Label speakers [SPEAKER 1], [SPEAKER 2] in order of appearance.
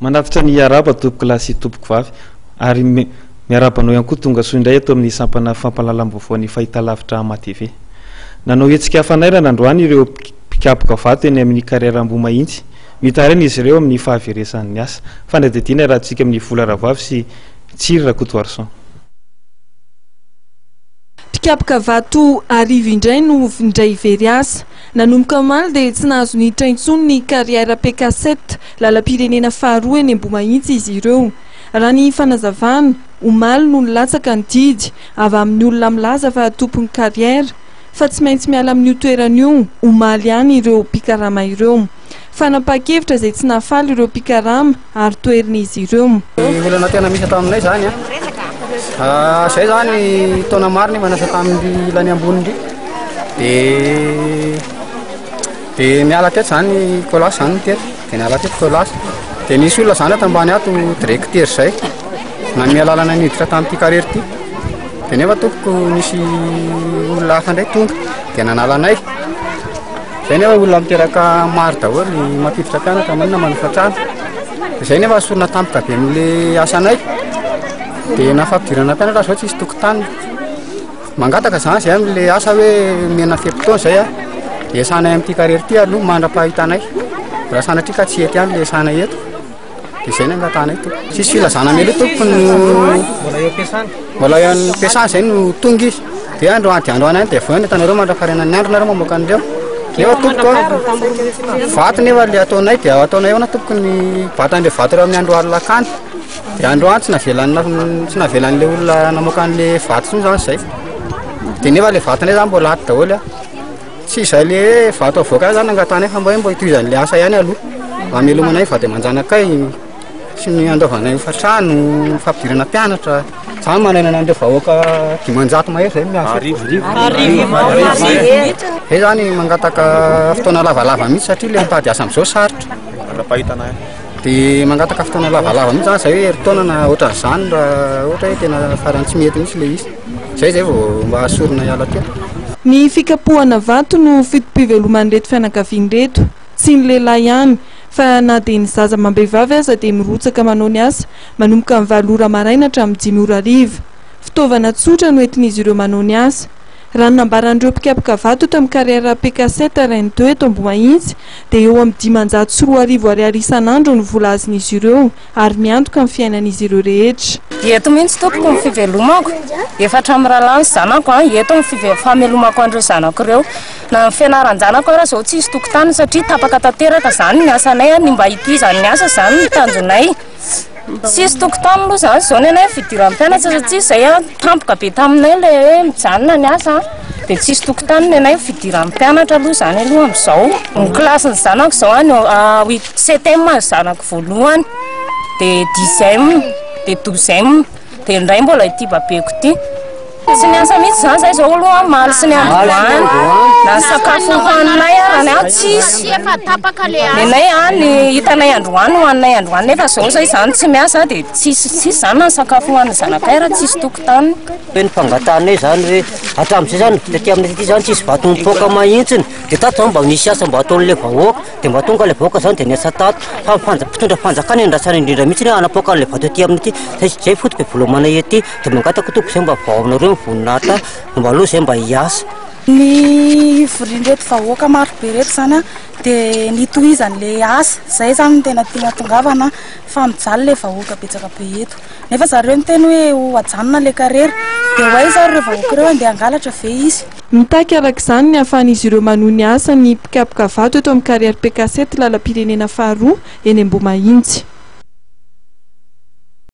[SPEAKER 1] Manafitra ny araba tompoko lahy sy tompoko vavy ary miarabanao ihany koa tonga soa indray ato amin'ny sampana fampahalalam-baovao ny fahitalavitra AMA-TV. Nanao hetsika hafanairana androany ireo mpikapoka vato eny amin'ny kariera Ambomahitsy. Mitarena izy ireo amin'ny fahaveresan'ny asa. Fanadidina raha tsika amin'ny vola ravavy sy Tsiry Rakotoarson.
[SPEAKER 2] Mpikapoka vato arivo indray no indray very asa. Nanomboka omaly dia tsy nahazo niditra intsony ny kariera PK7 lalam-pirenena faharoa eny Ambomahitsy izy ireo. Raha ny fanazavana, omaly no nilatsaka ny didy avy amin'ny olona milaza fa tompony kariera, fa tsy maintsy miala amin'ny toeran'io omaly ihany ireo mpikarama ireo. Fanapa-kevitra izay tsy nahafaly ireo mpikarama ary toerin'izy ireo.
[SPEAKER 3] Olana tena misy atao aminay zany zay zany taona maro ny manasa tamin'ny ilany ambony dia miala teto zany kolasy zany teto dia niala teto kolasy dia nisy olona zany ato ambany ato directeur zay nanome alalana niditra tamin'ity kariera ity dia nefa tompoko nisy olona hafa indray tonga dia nanalanay zay nefa olona miteraka maro daholo mampiditra mpianatra manina manofatrano zay nefa sorona tampoka be amin'le asanay dia nafapidirana mpianatra zao tsisy tokotany mangataka zany zay amin'le asa hoe mena fepotona zay dia sanay amin'ity kariera ity aloha mandra-pahitanay raha sanatria ka tsy ety any le sanay eto dia zay ny angatanay to tsisy filazana mely tompoko mbola eo am-piasana zay no tonga izy dia androany any dia voany hitanareo mandra-paharenany andro nareo mamoaka an'ireo nefa tompoko vato nefa le ataonay dia ataonay eo na tompoko ny vatan'le vato ireo amin'ny andro alilakany dia androany tsy navelan'le olona namoaka an'le vato tsony zany zay dia nefa le vatonay zany mbola aty daholo tsy izay le vato avoaka zany angatanay fa mbo hitohizan'le asa ihany aloha mamelomanay va dia manjanakay sy ny andaovanay fatrano fampidirana mpianatra zany manainana an'ireo vahoaka 500 mahery zay miasa zay zany mangataka fotoana lavalava mihitsy satria le mitady asa amin'izao sarotra dia mangataka fotoana lavalava mihitsy zany zay hoe eritaona na ohatran'izany raha ohatra hoe tena farany tsy mety mihitsy le izy zay vao mba asorona hiala teo.
[SPEAKER 2] Ny fikapohana vato no fitom-piveloman'ireto fianakavian'ireto tsy ny lehilahy ihany fa na dia ny zaza amam-behivavy aza dia mirotsaka manao ny asa manomboka amin'ny 7 ora maraina hatramin'ny 5 ora hariva. Fitaovana tsotra no entin'izy ireo manao ny asa. Raha ny nambaran'ireo mpikapoka vato eto amin'ny kariera PK7 RN2 eto Ambomahitsy dia eo amin'ny 504 ariary isan'andro no vola azon'izy ireo ary miantoka amin'ny fiainan'izy ireo rehetra.
[SPEAKER 4] Eto mihitsy tompoko ny fivelomako efa hatramin'ny rahalahy ny zanako eto ny famelomako an'ireo zanako ireo na ny fianaran-janako raha zao tsisy tokotany satria tapaka tanteraka zany ny asanay ny mba hitizany ny asa zany ny tanjonay tsisy tokotany aloha zany zao ny anay fidiran'ny mpianatra satria zay tampoka be taminay le hoe mijanona ny asa dia tsisy tokotany ny anay fidiran'ny mpianatra aloha zany aloha amin'izao ny klasin'ny zanako zao any 7e zanako voalohany dia 10e dia 12e dia indray mbola ity babeko ity sy ny asa mihitsy zany zay zao aloha maly sy ny androany na sakafo hoaninay arany tsisy nenay ny hitanay androany hoaninay androany nefa zao zay zany tsy miasa dia tsisy zany na sakafo hoan'ny zanakay raha tsisy tokotany
[SPEAKER 5] hoe ny fangatanay zany hoe hatramin'izay zany taty aminay ity zany tsisy vato mipoaka mahitsiny dia tato zany mba nisy asa mba ataon'le vahoaka dia mba tonga le vahoaka zany dia niasa tato fa mpitondra fanjakana endrasana indrindra mihitsy hoe anapoaka an'le vato ety aminay ity zay fotoka volomanay ety dia mangataka tompoko zay mba vaoaminareo voninahitra mba aloha zay mba hiasa.
[SPEAKER 6] Ny vorin'reto vahoaka maro be reto zany dia nitohizan'le asa zay zany tena tiana tongavana fa mijaly le vahoaka betsaka be eto nefa zareo miteny hoe ho ajanona le kariera dia hoay zareo vahoaka ireo dia hangalatra ve izy.
[SPEAKER 2] Mitaky arak'izany ny ahafahan'izy ireo manohy ny asa ny mpikapoka vato eto amin'ny kariera PK7 lalam-pirenena faharoa eny Ambomahitsy.